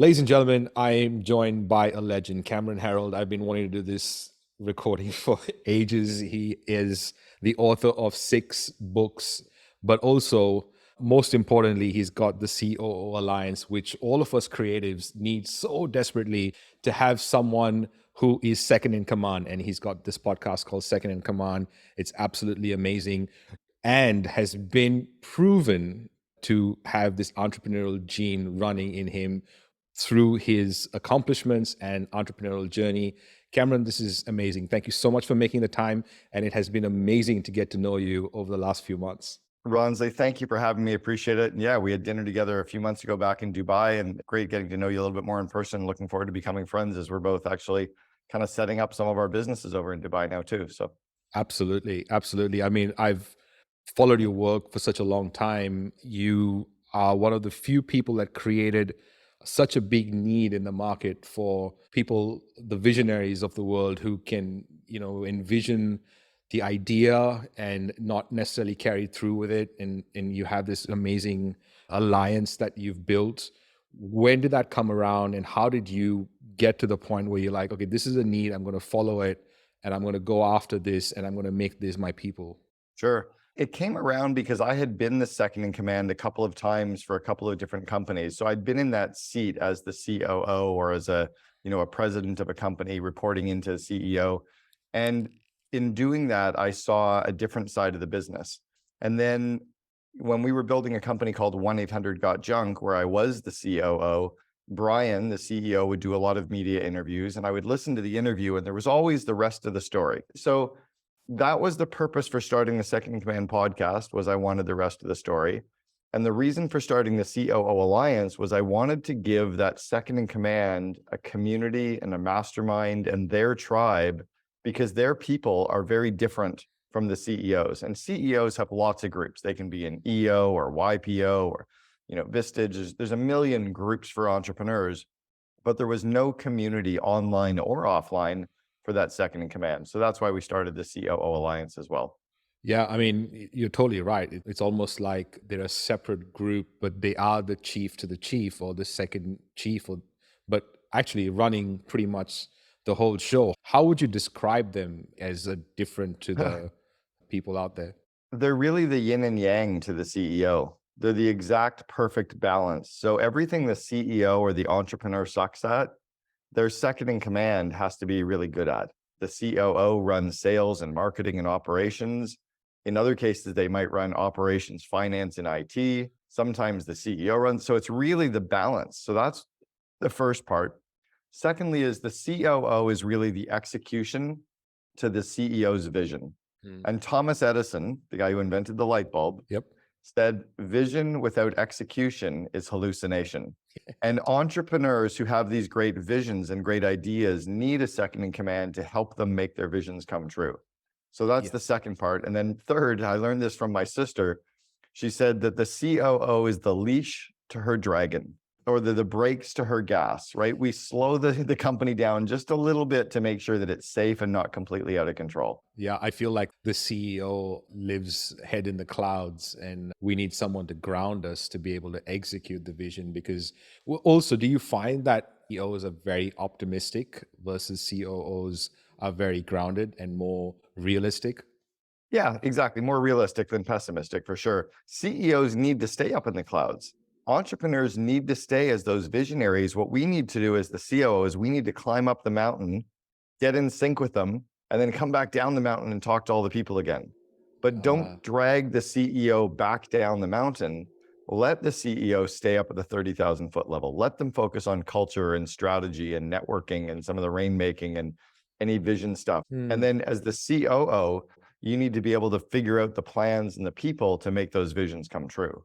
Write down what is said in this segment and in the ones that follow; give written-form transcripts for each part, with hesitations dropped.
Ladies and gentlemen, I am joined by a legend, Cameron Herold. I've been wanting to do this recording for ages. He is the author of 6 books, but also, most importantly, he's got the COO Alliance, which all of us creatives need so desperately to have someone who is second in command. And he's got this podcast called Second in Command. It's absolutely amazing and has been proven to have this entrepreneurial gene running in him through his accomplishments and entrepreneurial journey. Cameron, this is amazing. Thank you so much for making the time. And it has been amazing to get to know you over the last few months. Ronsley, thank you for having me. Appreciate it. And yeah, we had dinner together a few months ago back in Dubai, and great getting to know you a little bit more in person. Looking forward to becoming friends as we're both actually kind of setting up some of our businesses over in Dubai now too. So Absolutely. Absolutely. I mean, I've followed your work for such a long time. You are one of the few people that created such a big need in the market for people, the visionaries of the world who can, envision the idea and not necessarily carry through with it. And you have this amazing alliance that you've built. When did that come around and how did you get to the point where you're like, okay, this is a need, I'm going to follow it and I'm going to go after this and I'm going to make this my people? sure. It came around because I had been the second in command a couple of times for a couple of different companies. So I'd been in that seat as the COO or as a president of a company reporting into a CEO. And in doing that, I saw a different side of the business. And then when we were building a company called 1-800-GOT-JUNK, where I was the COO, Brian, the CEO, would do a lot of media interviews, and I would listen to the interview, and there was always the rest of the story. So that was the purpose for starting the Second in Command podcast, was I wanted the rest of the story. And the reason for starting the COO Alliance was I wanted to give that second in command a community and a mastermind and their tribe, because their people are very different from the CEOs. And CEOs have lots of groups. They can be an EO or YPO or Vistage. There's a million groups for entrepreneurs, but there was no community online or offline for that second in command. So that's why we started the COO Alliance as well. Yeah, I mean, you're totally right. It's almost like they're a separate group, but they are the chief to the chief or the second chief, but actually running pretty much the whole show. How would you describe them as a different to the people out there? They're really the yin and yang to the CEO. They're the exact perfect balance. So everything the CEO or the entrepreneur sucks at, their second in command has to be really good at. The COO runs sales and marketing and operations. In other cases, they might run operations, finance, and IT. Sometimes the CEO runs. So it's really the balance. So that's the first part. Secondly, is the COO is really the execution to the CEO's vision. Mm. And Thomas Edison, the guy who invented the light bulb, Yep. said, vision without execution is hallucination. And entrepreneurs who have these great visions and great ideas need a second in command to help them make their visions come true. So that's the Yes. second part. And then third, I learned this from my sister. She said that the COO is the leash to her dragon, or the brakes to her gas, right? We slow the company down just a little bit to make sure that it's safe and not completely out of control. Yeah, I feel like the CEO lives head in the clouds, and we need someone to ground us to be able to execute the vision. Because also, do you find that CEOs are very optimistic versus COOs are very grounded and more realistic? Yeah, exactly. More realistic than pessimistic for sure. CEOs need to stay up in the clouds. Entrepreneurs need to stay as those visionaries. What we need to do as the COO is we need to climb up the mountain, get in sync with them, and then come back down the mountain and talk to all the people again. But Uh, don't drag the CEO back down the mountain. Let the CEO stay up at the 30,000 foot level. Let them focus on culture and strategy and networking and some of the rainmaking and any vision stuff. And hmm. then as the COO, you need to be able to figure out the plans and the people to make those visions come true.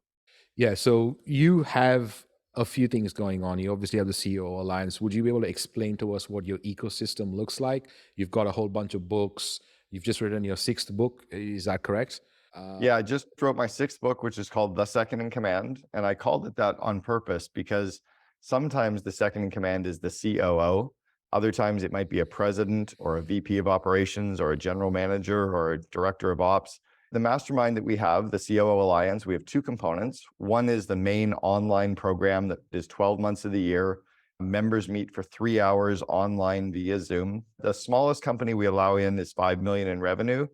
Yeah, so you have a few things going on. You obviously have the CEO Alliance. Would you be able to explain to us what your ecosystem looks like? You've got a whole bunch of books. You've just written your 6th book. Is that correct? Uh, Yeah, I just wrote my 6th book, which is called The Second in Command. And I called it that on purpose because sometimes the second in command is the COO. Other times it might be a president or a VP of operations or a general manager or a director of ops. The mastermind that we have, the COO Alliance, we have 2 components. One is the main online program that is 12 months of the year. Members meet for 3 hours online via Zoom. The smallest company we allow in is 5 million in revenue.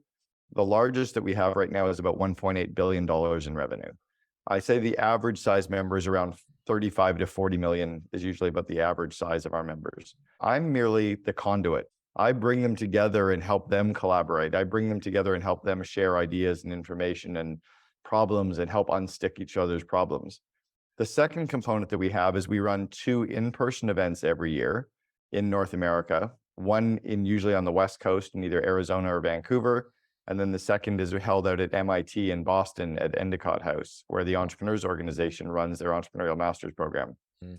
The largest that we have right now is about $1.8 billion in revenue. I say the average size member is around 35 to 40 million is usually about the average size of our members. I'm merely the conduit. I bring them together and help them collaborate. I bring them together and help them share ideas and information and problems and help unstick each other's problems. The second component that we have is we run 2 in-person events every year in North America, one in usually on the West Coast in either Arizona or Vancouver. And then the second is held out at MIT in Boston at Endicott House, where the Entrepreneurs Organization runs their Entrepreneurial Masters program.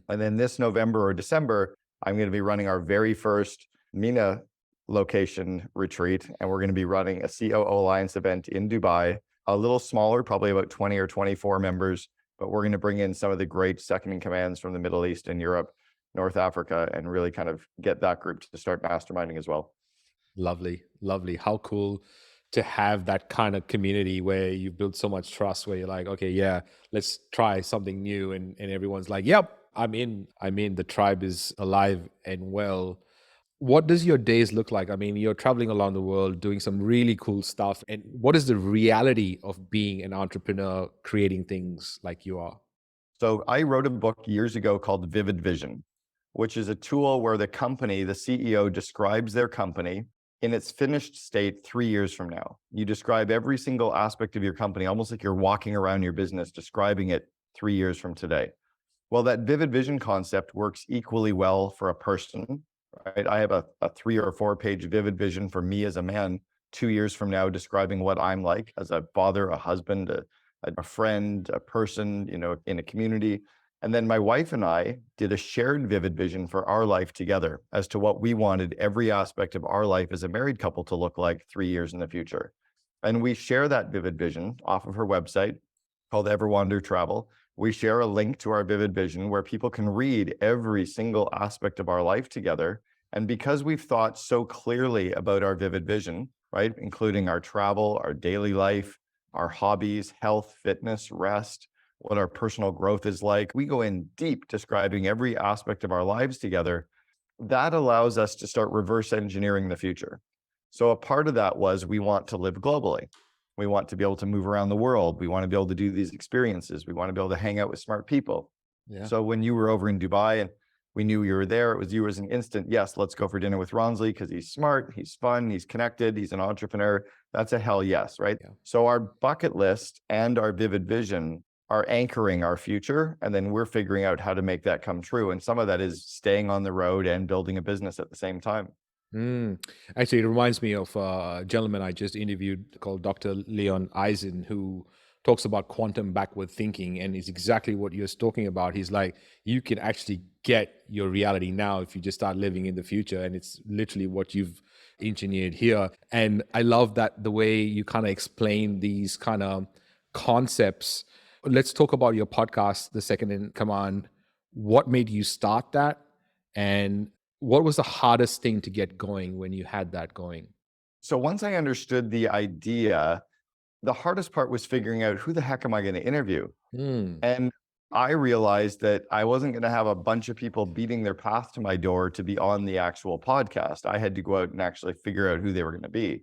And then this November or December, I'm going to be running our very first MENA location retreat, and we're going to be running a COO Alliance event in Dubai, a little smaller, probably about 20 or 24 members, but we're going to bring in some of the great second in commands from the Middle East and Europe, North Africa, and really kind of get that group to start masterminding as well. Lovely, lovely. How cool to have that kind of community where you build so much trust, where you're like, okay, yeah, let's try something new. And everyone's like, yep, I'm in. The tribe is alive and well. What does your days look like? I mean, you're traveling around the world doing some really cool stuff. And what is the reality of being an entrepreneur, creating things like you are? So I wrote a book years ago called Vivid Vision, which is a tool where the company, the CEO describes their company in its finished state 3 years from now. You describe every single aspect of your company, almost like you're walking around your business, describing it 3 years from today. Well, that vivid vision concept works equally well for a person, right? I have a 3 or 4 page vivid vision for me as a man 2 years from now, describing what I'm like as a father, a husband, a friend, a person, in a community. And then my wife and I did a shared vivid vision for our life together as to what we wanted every aspect of our life as a married couple to look like 3 years in the future. And we share that vivid vision off of her website called Everwander Travel. We share a link to our vivid vision where people can read every single aspect of our life together. And because we've thought so clearly about our vivid vision, right, including our travel, our daily life, our hobbies, health, fitness, rest, what our personal growth is like. We go in deep describing every aspect of our lives together. That allows us to start reverse engineering the future. So a part of that was we want to live globally. We want to be able to move around the world. We want to be able to do these experiences. We want to be able to hang out with smart people. Yeah. So when you were over in Dubai and we knew you were there, you was an instant, yes, let's go for dinner with Ronsley because he's smart, he's fun, he's connected, he's an entrepreneur. That's a hell yes, right? Yeah. So our bucket list and our vivid vision are anchoring our future. And then we're figuring out how to make that come true. And some of that is staying on the road and building a business at the same time. Actually, it reminds me of a gentleman I just interviewed called Dr. Leon Eisen, who talks about quantum backward thinking, and it's exactly what you're talking about. He's like, you can actually get your reality now if you just start living in the future, and it's literally what you've engineered here. And I love that the way you kind of explain these kind of concepts. Let's talk about your podcast, The Second in Command. What made you start that? And what was the hardest thing to get going when you had that going? So once I understood the idea, the hardest part was figuring out who the heck am I going to interview? And I realized that I wasn't going to have a bunch of people beating their path to my door to be on the actual podcast. I had to go out and actually figure out who they were going to be.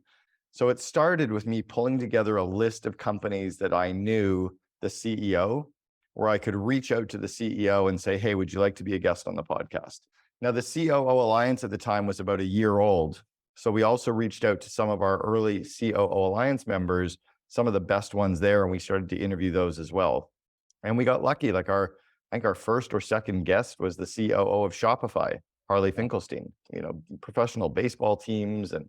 So it started with me pulling together a list of companies that I knew the CEO, where I could reach out to the CEO and say, hey, would you like to be a guest on the podcast? Now, the COO Alliance at the time was about a year old. So we also reached out to some of our early COO Alliance members, some of the best ones there, and we started to interview those as well. And we got lucky. Like I think our first or second guest was the COO of Shopify, Harley Finkelstein, professional baseball teams and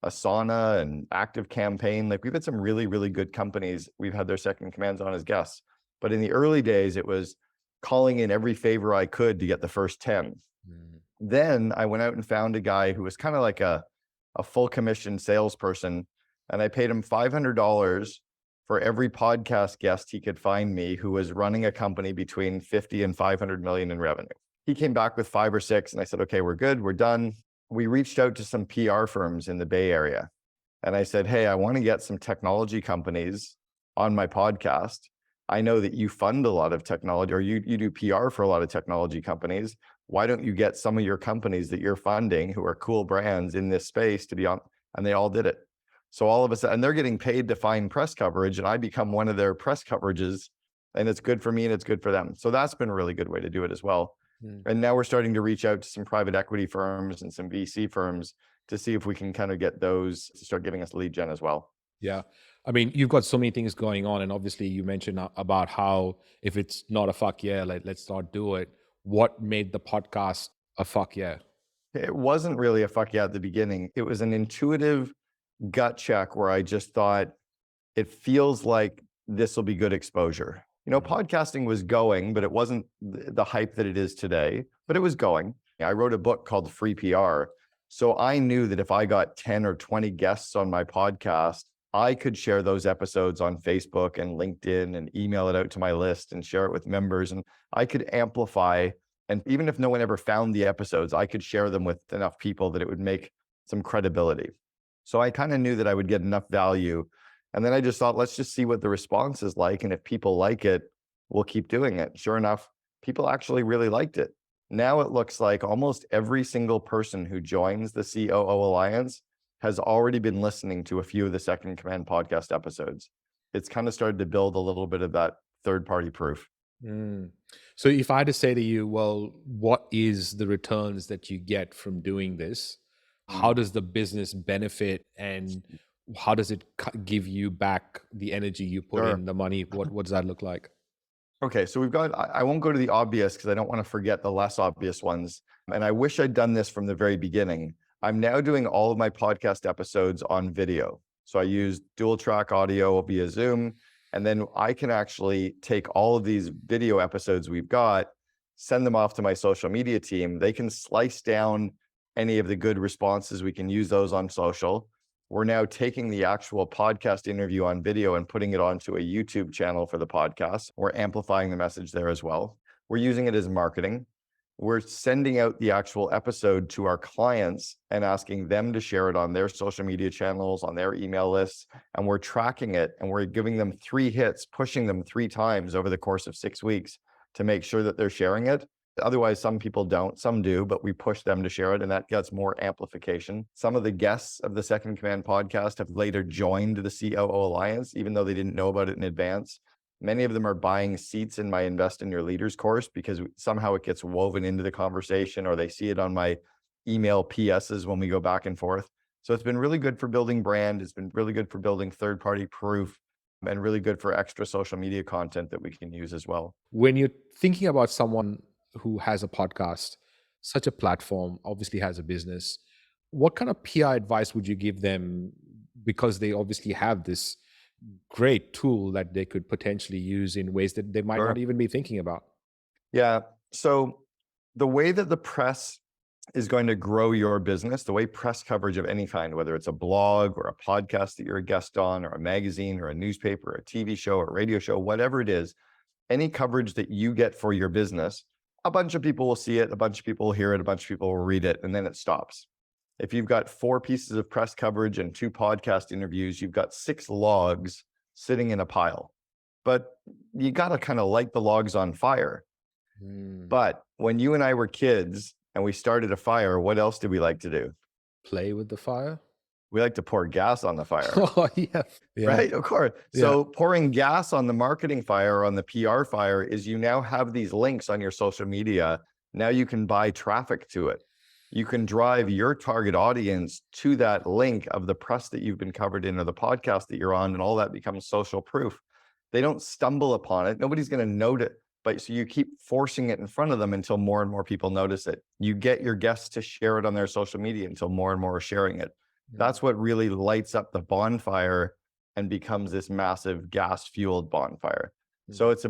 Asana and Active Campaign. Like we've had some really, really good companies. We've had their second commands on as guests. But in the early days, it was calling in every favor I could to get the first 10. Then I went out and found a guy who was kind of like a full commission salesperson, and I paid him $500 for every podcast guest he could find me who was running a company between 50 and 500 million in revenue. He came back with 5 or 6, and I said, okay, we're good, we're done. We reached out to some PR firms in the Bay Area, and I said, hey, I want to get some technology companies on my podcast. I know that you fund a lot of technology, or you do PR for a lot of technology companies. Why don't you get some of your companies that you're funding who are cool brands in this space to be on? And they all did it. So all of a sudden, and they're getting paid to find press coverage, and I become one of their press coverages, and it's good for me and it's good for them. So that's been a really good way to do it as well. Mm. And now we're starting to reach out to some private equity firms and some VC firms to see if we can kind of get those to start giving us lead gen as well. Yeah. I mean, you've got so many things going on. And obviously, you mentioned about how if it's not a fuck yeah, let's not do it. What made the podcast a fuck yeah? It wasn't really a fuck yeah at the beginning. It was an intuitive gut check where I just thought, it feels like this will be good exposure. Podcasting was going, but it wasn't the hype that it is today, but it was going. I wrote a book called Free PR. So I knew that if I got 10 or 20 guests on my podcast, I could share those episodes on Facebook and LinkedIn and email it out to my list and share it with members. And I could amplify. And even if no one ever found the episodes, I could share them with enough people that it would make some credibility. So I kind of knew that I would get enough value. And then I just thought, let's just see what the response is like. And if people like it, we'll keep doing it. Sure enough, people actually really liked it. Now it looks like almost every single person who joins the COO Alliance has already been listening to a few of the Second in Command podcast episodes. It's kind of started to build a little bit of that third-party proof. Mm. So if I had to say to you, well, what is the returns that you get from doing this? How does the business benefit, and how does it give you back the energy you put Sure. in, the money? What does that look like? Okay, so we've got, I won't go to the obvious because I don't want to forget the less obvious ones. And I wish I'd done this from the very beginning. I'm now doing all of my podcast episodes on video. So I use dual track audio via Zoom, and then I can actually take all of these video episodes we've got, send them off to my social media team. They can slice down any of the good responses. We can use those on social. We're now taking the actual podcast interview on video and putting it onto a YouTube channel for the podcast. We're amplifying the message there as well. We're using it as marketing. We're sending out the actual episode to our clients and asking them to share it on their social media channels, on their email lists. And we're tracking it, and we're giving them 3 hits, pushing them 3 times over the course of 6 weeks to make sure that they're sharing it. Otherwise, some people don't, some do, but we push them to share it, and that gets more amplification. Some of the guests of the Second in Command podcast have later joined the COO Alliance, even though they didn't know about it in advance. Many of them are buying seats in my Invest in Your Leaders course because somehow it gets woven into the conversation, or they see it on my email PSs when we go back and forth. So it's been really good for building brand. It's been really good for building third-party proof, and really good for extra social media content that we can use as well. When you're thinking about someone who has a podcast, such a platform, obviously has a business, what kind of PR advice would you give them? Because they obviously have this great tool that they could potentially use in ways that they might not even be thinking about. Yeah. So the way that the press is going to grow your business, the way press coverage of any kind, whether it's a blog or a podcast that you're a guest on, or a magazine or a newspaper, or a TV show or a radio show, whatever it is, any coverage that you get for your business, a bunch of people will see it, a bunch of people will hear it, a bunch of people will read it, and then it stops. If you've got 4 pieces of press coverage and 2 podcast interviews, you've got 6 logs sitting in a pile. But you got to kind of light the logs on fire. But when you and I were kids and we started a fire, what else did we like to do? Play with the fire? We like to pour gas on the fire. Oh, yeah. Right? Of course. Yeah. So pouring gas on the marketing fire, or on the PR fire, is you now have these links on your social media. Now you can buy traffic to it. You can drive your target audience to that link of the press that you've been covered in, or the podcast that you're on, and all that becomes social proof. They don't stumble upon it. Nobody's going to note it. But so you keep forcing it in front of them until more and more people notice it. You get your guests to share it on their social media until more and more are sharing it. That's what really lights up the bonfire and becomes this massive gas-fueled bonfire. So it's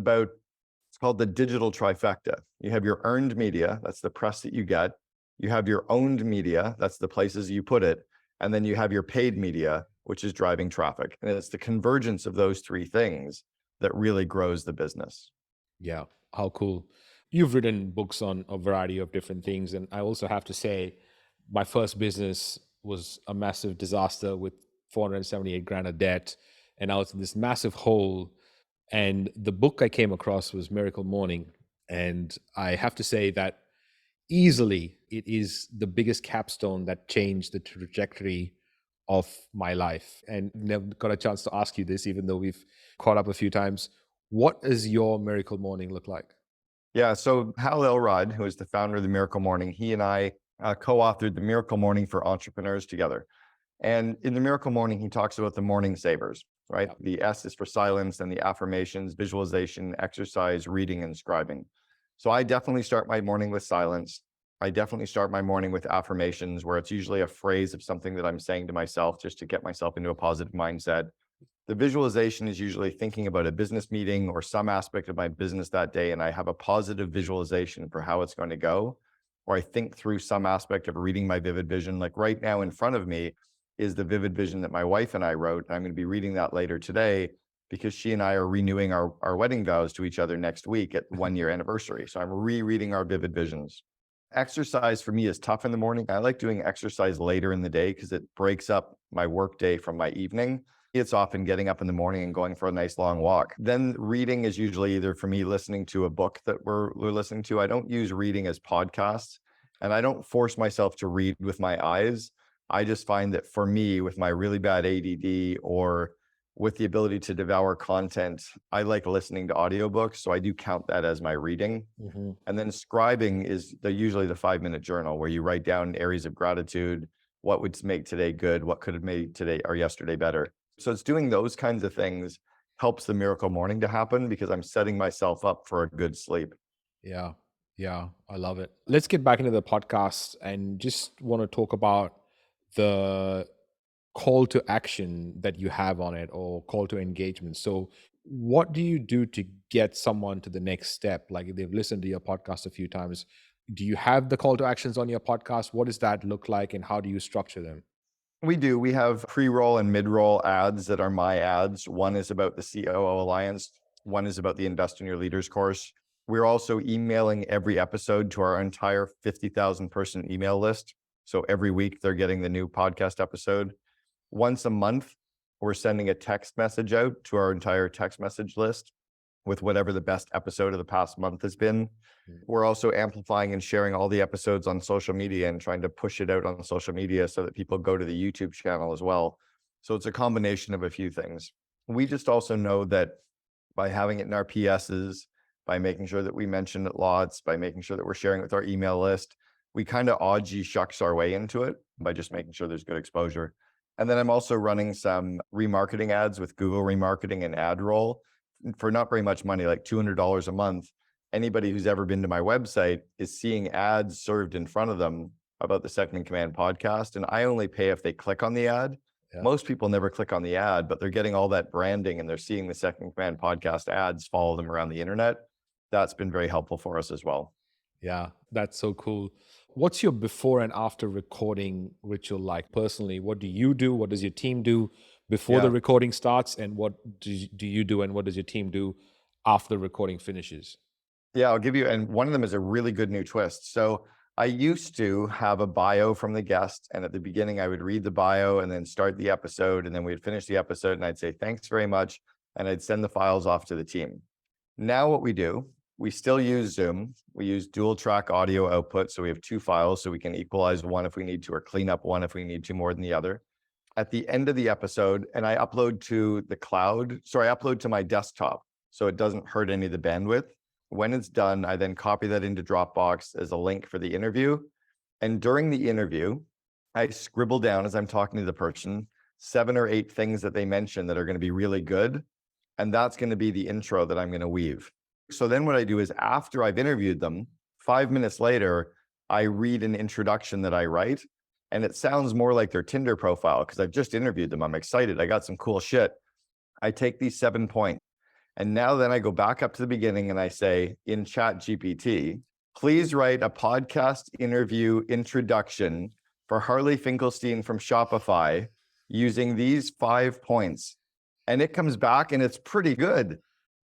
called the digital trifecta. You have your earned media, that's the press that you get. You have your owned media, that's the places you put it. And then you have your paid media, which is driving traffic. And it's the convergence of those 3 things that really grows the business. Yeah, how cool. You've written books on a variety of different things. And I also have to say, my first business was a massive disaster with 478 grand of debt. And I was in this massive hole. And the book I came across was Miracle Morning. And I have to say that easily, it is the biggest capstone that changed the trajectory of my life. And never got a chance to ask you this, even though we've caught up a few times. What does your miracle morning look like? Yeah. So Hal Elrod, who is the founder of the Miracle Morning, he and I co-authored the Miracle Morning for Entrepreneurs together. And in the Miracle Morning, he talks about the morning savers, right? Yeah. The S is for silence, and the affirmations, visualization, exercise, reading, and scribing. So I definitely start my morning with silence. I definitely start my morning with affirmations, where it's usually a phrase of something that I'm saying to myself just to get myself into a positive mindset. The visualization is usually thinking about a business meeting or some aspect of my business that day, and I have a positive visualization for how it's going to go. Or I think through some aspect of reading my vivid vision. Like right now in front of me is the vivid vision that my wife and I wrote. I'm going to be reading that later today because she and I are renewing our wedding vows to each other next week at the 1-year anniversary. So I'm rereading our vivid visions. Exercise for me is tough in the morning. I like doing exercise later in the day because it breaks up my work day from my evening. It's often getting up in the morning and going for a nice long walk. Then reading is usually either for me listening to a book that we're listening to. I don't use reading as podcasts, and I don't force myself to read with my eyes. I just find that for me, with my really bad ADD or with the ability to devour content, I like listening to audiobooks. So I do count that as my reading. Mhm. And then scribing is usually the 5-minute journal where you write down areas of gratitude, what would make today good, what could have made today or yesterday better. So it's doing those kinds of things helps the miracle morning to happen because I'm setting myself up for a good sleep. Yeah. Yeah. I love it. Let's get back into the podcast and just want to talk about the call to action that you have on it, or call to engagement. So, what do you do to get someone to the next step? Like if they've listened to your podcast a few times, do you have the call to actions on your podcast? What does that look like and how do you structure them? We do. We have pre-roll and mid-roll ads that are my ads. One is about the COO Alliance. One is about the Invest in Your Leaders course. We're also emailing every episode to our entire 50,000 person email list. So every week they're getting the new podcast episode. Once a month, we're sending a text message out to our entire text message list with whatever the best episode of the past month has been. We're also amplifying and sharing all the episodes on social media and trying to push it out on social media so that people go to the YouTube channel as well. So it's a combination of a few things. We just also know that by having it in our PSs, by making sure that we mention it lots, by making sure that we're sharing it with our email list, we kind of oddgy shucks our way into it by just making sure there's good exposure. And then I'm also running some remarketing ads with Google Remarketing and AdRoll for not very much money, like $200 a month. Anybody who's ever been to my website is seeing ads served in front of them about the Second in Command podcast. And I only pay if they click on the ad. Yeah. Most people never click on the ad, but they're getting all that branding and they're seeing the Second in Command podcast ads follow them around the internet. That's been very helpful for us as well. Yeah, that's so cool. What's your before and after recording ritual like personally? What do you do? What does your team do before the Yeah. recording starts? And what do you do? And what does your team do after the recording finishes? Yeah, I'll give you, and one of them is a really good new twist. So I used to have a bio from the guest, and at the beginning I would read the bio and then start the episode, and then we'd finish the episode and I'd say, thanks very much. And I'd send the files off to the team. Now what we do, we still use Zoom. We use dual track audio output. So we have 2 files so we can equalize one if we need to, or clean up one if we need to more than the other. At the end of the episode, and I upload to the cloud. So I upload to my desktop so it doesn't hurt any of the bandwidth. When it's done, I then copy that into Dropbox as a link for the interview. And during the interview, I scribble down as I'm talking to the person 7 or 8 things that they mentioned that are going to be really good. And that's going to be the intro that I'm going to weave. So then what I do is after I've interviewed them, 5 minutes later, I read an introduction that I write. And it sounds more like their Tinder profile because I've just interviewed them. I'm excited. I got some cool shit. I take these 7 points. And now then I go back up to the beginning and I say in Chat GPT, please write a podcast interview introduction for Harley Finkelstein from Shopify using these 5 points. And it comes back and it's pretty good.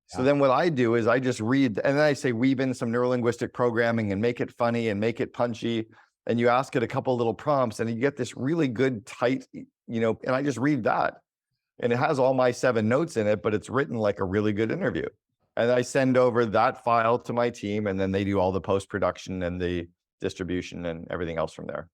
So Yeah. then what I do is I just read, and then I say weave in some neurolinguistic programming and make it funny and make it punchy. And you ask it a couple little prompts and you get this really good, tight, and I just read that. And it has all my 7 notes in it, but it's written like a really good interview. And I send over that file to my team, and then they do all the post-production and the distribution and everything else from there.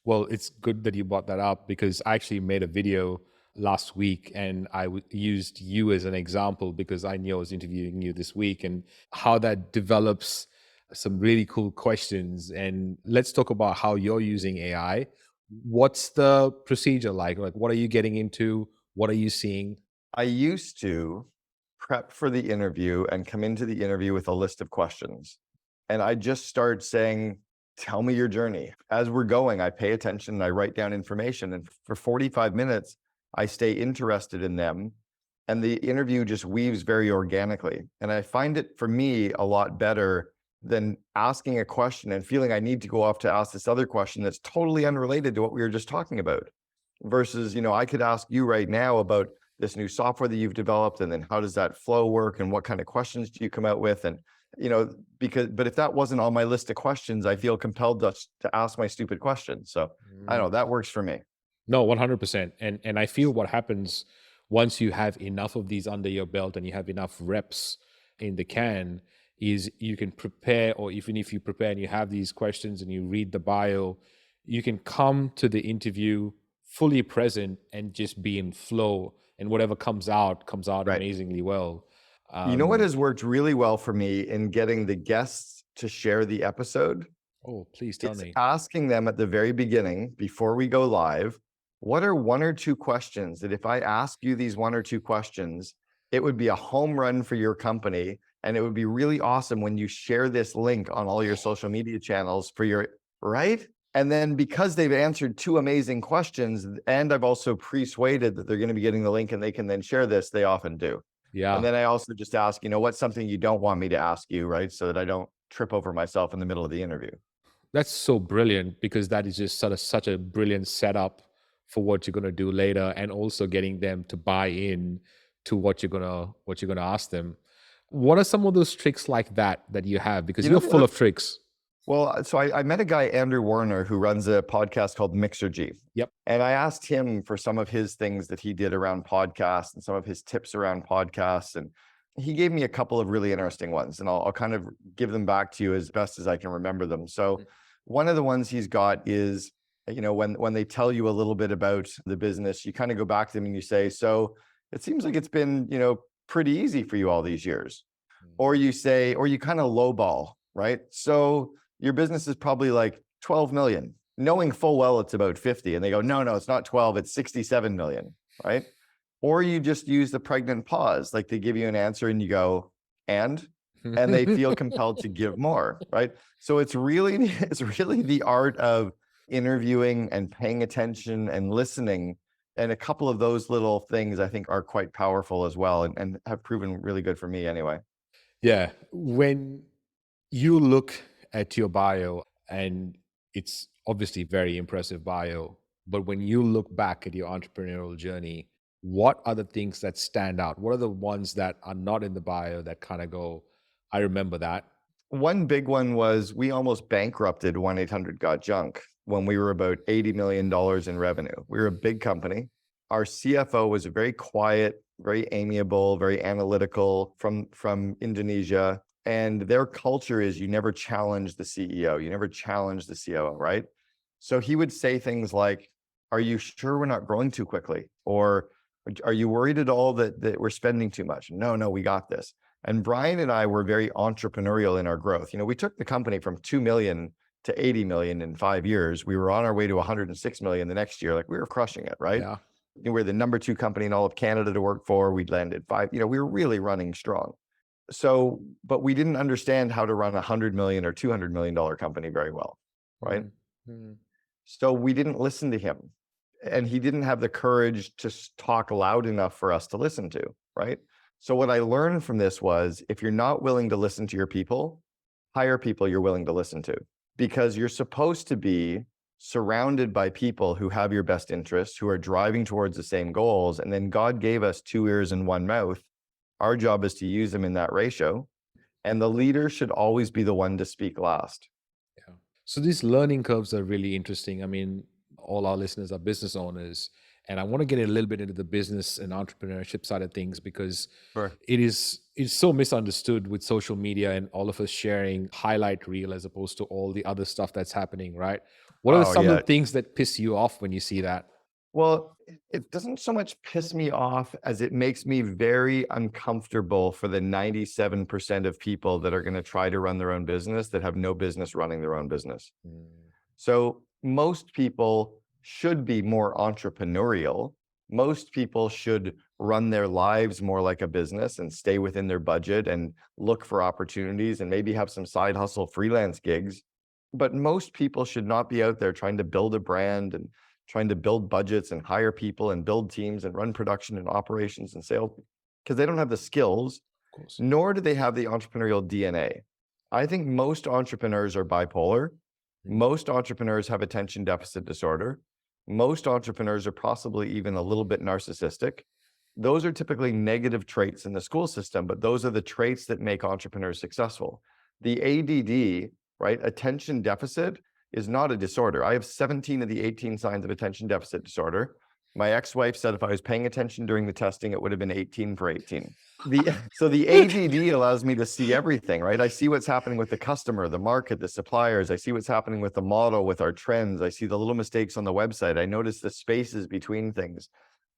Well, it's good that you brought that up because I actually made a video last week and used you as an example because I knew I was interviewing you this week and how that develops some really cool questions. And let's talk about how you're using AI. What's the procedure like? Like, what are you getting into? What are you seeing? I used to prep for the interview and come into the interview with a list of questions. And I just start saying, tell me your journey. As we're going, I pay attention and I write down information. And for 45 minutes, I stay interested in them. And the interview just weaves very organically. And I find it for me a lot better than asking a question and feeling I need to go off to ask this other question that's totally unrelated to what we were just talking about. Versus, I could ask you right now about this new software that you've developed, and then how does that flow work, and what kind of questions do you come out with? And but if that wasn't on my list of questions, I feel compelled to ask my stupid questions. So I don't know, that works for me. No, 100%. And I feel what happens once you have enough of these under your belt and you have enough reps in the can is you can prepare, or even if you prepare and you have these questions and you read the bio, you can come to the interview fully present and just be in flow, and whatever comes out Right. amazingly well. You know what has worked really well for me in getting the guests to share the episode? Oh, please tell It's me. asking them at the very beginning, before we go live, what are one or two questions that if I ask you these one or two questions, it would be a home run for your company. And it would be really awesome when you share this link on all your social media channels for your, right? And then because they've answered two amazing questions, and I've also persuaded that they're going to be getting the link and they can then share this, they often do. Yeah. And then I also just ask, what's something you don't want me to ask you, right? So that I don't trip over myself in the middle of the interview. That's so brilliant because that is just such a brilliant setup for what you're gonna do later, and also getting them to buy in to what you're gonna ask them. What are some of those tricks like that you have? Because You know you're the full other of tricks. Well, so I met a guy, Andrew Warner, who runs a podcast called Mixergy. Yep. And I asked him for some of his things that he did around podcasts and some of his tips around podcasts. And he gave me a couple of really interesting ones. And I'll kind of give them back to you as best as I can remember them. So one of the ones he's got is, when they tell you a little bit about the business, you kind of go back to them and you say, so it seems like it's been, pretty easy for you all these years. Or you say, or you kind of lowball, right? So your business is probably like 12 million, knowing full well it's about 50. And they go, no, it's not 12, it's 67 million, right? Or you just use the pregnant pause, like they give you an answer and you go, and they feel compelled to give more, right? So it's really the art of interviewing and paying attention and listening. And a couple of those little things I think are quite powerful as well, and have proven really good for me anyway. Yeah. When you look at your bio, and it's obviously very impressive bio, but when you look back at your entrepreneurial journey, what are the things that stand out? What are the ones that are not in the bio that kind of go, I remember that? One big one was we almost bankrupted 1-800-GOT-JUNK when we were about $80 million in revenue. We were a big company. Our CFO was a very quiet, very amiable, very analytical from Indonesia. And their culture is you never challenge the CEO, you never challenge the COO, right? So he would say things like, are you sure we're not growing too quickly? Or are you worried at all that we're spending too much? No, we got this. And Brian and I were very entrepreneurial in our growth. We took the company from 2 million to 80 million in 5 years. We were on our way to 106 million the next year. Like we were crushing it, right? Yeah. We were the number 2 company in all of Canada to work for. We'd landed 5, we were really running strong. So, but we didn't understand how to run a $100 million or $200 million company very well, right? Mm-hmm. So we didn't listen to him, and he didn't have the courage to talk loud enough for us to listen to, right? So what I learned from this was, if you're not willing to listen to your people, hire people you're willing to listen to, because you're supposed to be surrounded by people who have your best interests, who are driving towards the same goals. And then God gave us 2 ears and 1 mouth. Our job is to use them in that ratio. And the leader should always be the one to speak last. So these learning curves are really interesting. I mean, all our listeners are business owners, And I want to get a little bit into the business and entrepreneurship side of things because Sure. it's so misunderstood with social media and all of us sharing highlight reel as opposed to all the other stuff that's happening, right? What are Oh, some of yeah. the things that piss you off when you see that? Well, it doesn't so much piss me off as it makes me very uncomfortable for the 97% of people that are going to try to run their own business that have no business running their own business. Mm, So most people should be more entrepreneurial. Most people should run their lives more like a business and stay within their budget and look for opportunities and maybe have some side hustle freelance gigs. But most people should not be out there trying to build a brand and trying to build budgets and hire people and build teams and run production and operations and sales because they don't have the skills, of course. nor do they have the entrepreneurial DNA. I think most entrepreneurs are bipolar. Mm, Most entrepreneurs have attention deficit disorder. Most entrepreneurs are possibly even a little bit narcissistic. Those are typically negative traits in the school system, but those are the traits that make entrepreneurs successful. The ADD, right, attention deficit, is not a disorder. I have 17 of the 18 signs of attention deficit disorder. My ex-wife said if I was paying attention during the testing, it would have been 18 for 18. So the ADD allows me to see everything, right? I see what's happening with the customer, the market, the suppliers. I see what's happening with the model, with our trends. I see the little mistakes on the website. I notice the spaces between things.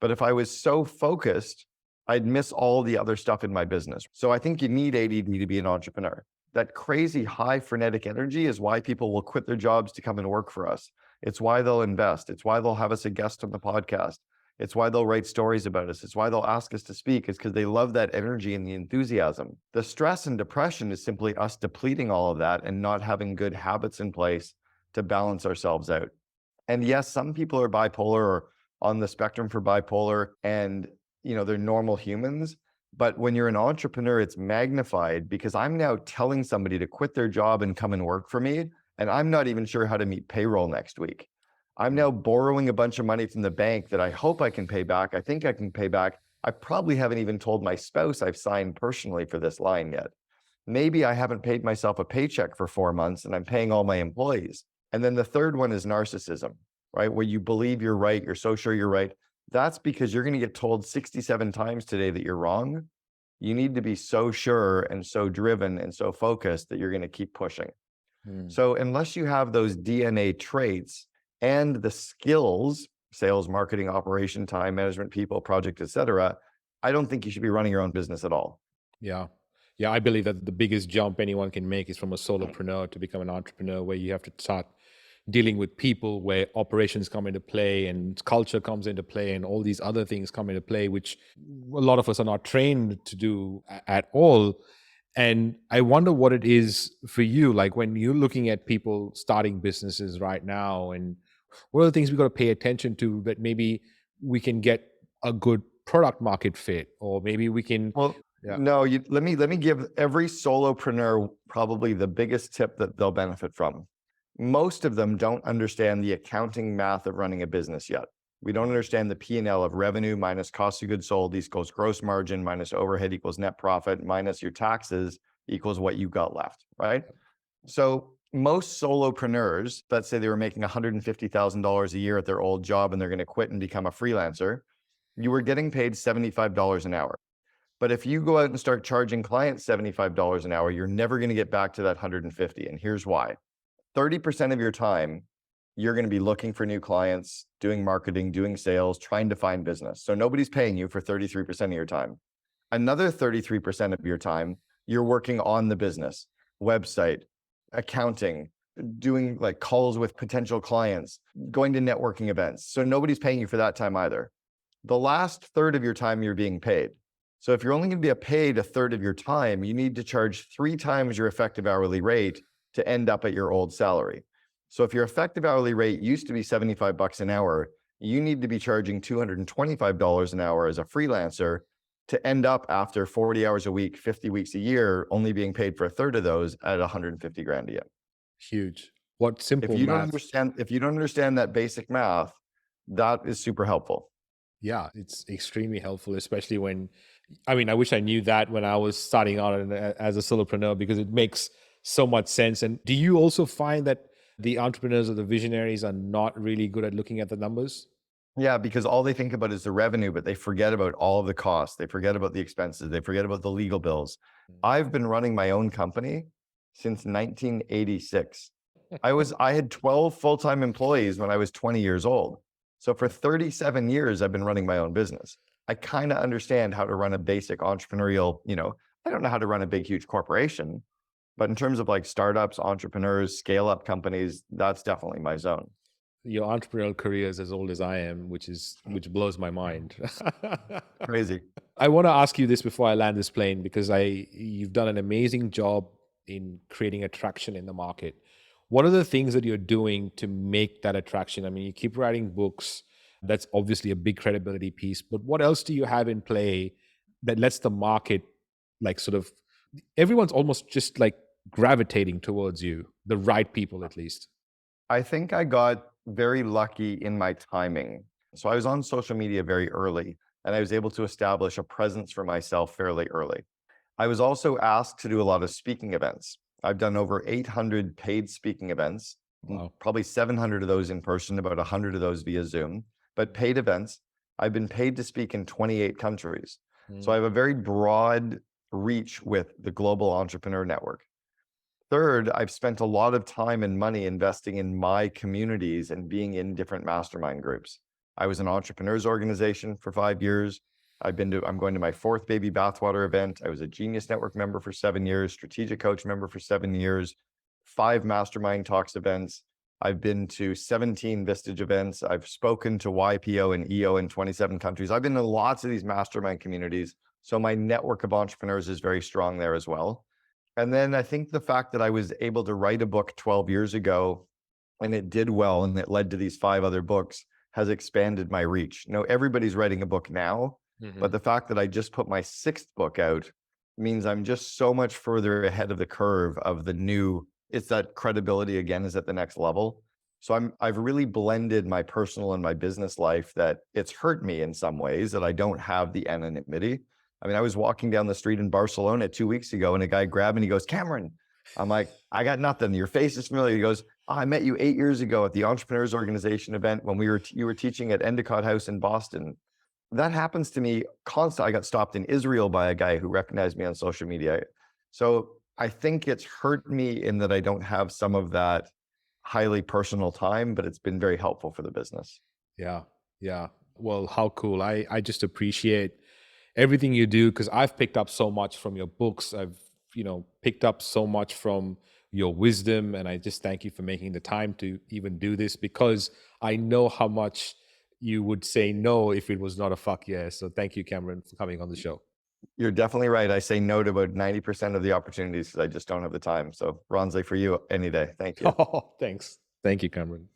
But if I was so focused, I'd miss all the other stuff in my business. So I think you need ADD to be an entrepreneur. That crazy high frenetic energy is why people will quit their jobs to come and work for us. It's why they'll invest. It's why they'll have us a guest on the podcast. It's why they'll write stories about us. It's why they'll ask us to speak. It's because they love that energy and the enthusiasm. The stress and depression is simply us depleting all of that and not having good habits in place to balance ourselves out. And yes, some people are bipolar or on the spectrum for bipolar and they're normal humans. But when you're an entrepreneur, it's magnified because I'm now telling somebody to quit their job and come and work for me. And I'm not even sure how to meet payroll next week. I'm now borrowing a bunch of money from the bank that I hope I can pay back. I think I can pay back. I probably haven't even told my spouse I've signed personally for this line yet. Maybe I haven't paid myself a paycheck for 4 months and I'm paying all my employees. And then the third one is narcissism, right? Where you believe you're right. You're so sure you're right. That's because you're going to get told 67 times today that you're wrong. You need to be so sure and so driven and so focused that you're going to keep pushing. mm. So unless you have those DNA traits and the skills, sales, marketing, operation, time management, people, project, etc., I don't think you should be running your own business at all. Yeah. Yeah, I believe that the biggest jump anyone can make is from a solopreneur to become an entrepreneur, where you have to start dealing with people, where operations come into play and culture comes into play and all these other things come into play, which a lot of us are not trained to do at all. And I wonder what it is for you, like when you're looking at people starting businesses right now, and what are the things we got to pay attention to that maybe we can get a good product market fit, or maybe we can. Well, Yeah. no, let me give every solopreneur probably the biggest tip that they'll benefit from. Most of them don't understand the accounting math of running a business yet. We don't understand the P&L of revenue minus cost of goods sold equals gross margin minus overhead equals net profit minus your taxes equals what you got left, right? So most solopreneurs, let's say they were making $150,000 a year at their old job and they're going to quit and become a freelancer, you were getting paid $75 an hour. But if you go out and start charging clients $75 an hour, you're never going to get back to that 150. And here's why. 30% of your time, you're going to be looking for new clients, doing marketing, doing sales, trying to find business. So nobody's paying you for 33% of your time. Another 33% of your time, you're working on the business, website, accounting, doing like calls with potential clients, going to networking events. So nobody's paying you for that time either. The last third of your time, you're being paid. So if you're only going to be paid a third of your time, you need to charge 3 times your effective hourly rate to end up at your old salary. So if your effective hourly rate used to be $75 an hour, you need to be charging $225 an hour as a freelancer to end up after 40 hours a week, 50 weeks a year, only being paid for a third of those at 150 grand a year. Huge. What simple math. If you don't understand that basic math, that is super helpful. Yeah, it's extremely helpful, especially when, I mean, I wish I knew that when I was starting out as a solopreneur, because it makes so much sense. And do you also find that the entrepreneurs or the visionaries are not really good at looking at the numbers? Yeah, because all they think about is the revenue, but they forget about all of the costs. They forget about the expenses. They forget about the legal bills. I've been running my own company since 1986. I had 12 full-time employees when I was 20 years old. So for 37 years, I've been running my own business. I kind of understand how to run a basic entrepreneurial, I don't know how to run a big, huge corporation, but in terms of like startups, entrepreneurs, scale up companies, that's definitely my zone. Your entrepreneurial career is as old as I am, which blows my mind. Crazy. I want to ask you this before I land this plane because you've done an amazing job in creating attraction in the market. What are the things that you're doing to make that attraction? I mean, you keep writing books. That's obviously a big credibility piece. But what else do you have in play that lets the market like sort of everyone's almost just like gravitating towards you, the right people at least? I think I got very lucky in my timing. So I was on social media very early and I was able to establish a presence for myself fairly early. I was also asked to do a lot of speaking events. I've done over 800 paid speaking events, Wow. probably 700 of those in person, about 100 of those via Zoom, but paid events. I've been paid to speak in 28 countries. So I have a very broad reach with the Global Entrepreneur Network. Third, I've spent a lot of time and money investing in my communities and being in different mastermind groups. I was an entrepreneurs organization for 5 years. I'm going to my fourth baby bathwater event. I was a Genius Network member for 7 years, strategic coach member for 7 years, 5 mastermind talks events. I've been to 17 Vistage events. I've spoken to YPO and EO in 27 countries. I've been in lots of these mastermind communities. So my network of entrepreneurs is very strong there as well. And then I think the fact that I was able to write a book 12 years ago and it did well and it led to these 5 other books has expanded my reach. Everybody's writing a book now, but the fact that I just put my 6th book out means I'm just so much further ahead of the curve of the new, it's that credibility again is at the next level. So I've really blended my personal and my business life that it's hurt me in some ways that I don't have the anonymity. I mean, I was walking down the street in Barcelona 2 weeks ago and a guy grabbed me and he goes, "Cameron." I'm like, "I got nothing. Your face is familiar." He goes, "Oh, I met you 8 years ago at the Entrepreneurs Organization event when you were teaching at Endicott House in Boston." That happens to me constantly. I got stopped in Israel by a guy who recognized me on social media. So I think it's hurt me in that I don't have some of that highly personal time, but it's been very helpful for the business. Yeah. Yeah. Well, how cool. I just appreciate everything you do because I've picked up so much from your books. I've, picked up so much from your wisdom. And I just thank you for making the time to even do this because I know how much you would say no if it was not a fuck yes. So thank you, Cameron, for coming on the show. You're definitely right. I say no to about 90% of the opportunities because I just don't have the time. So Ronsley, for you any day. Thank you. Oh, thanks. Thank you, Cameron.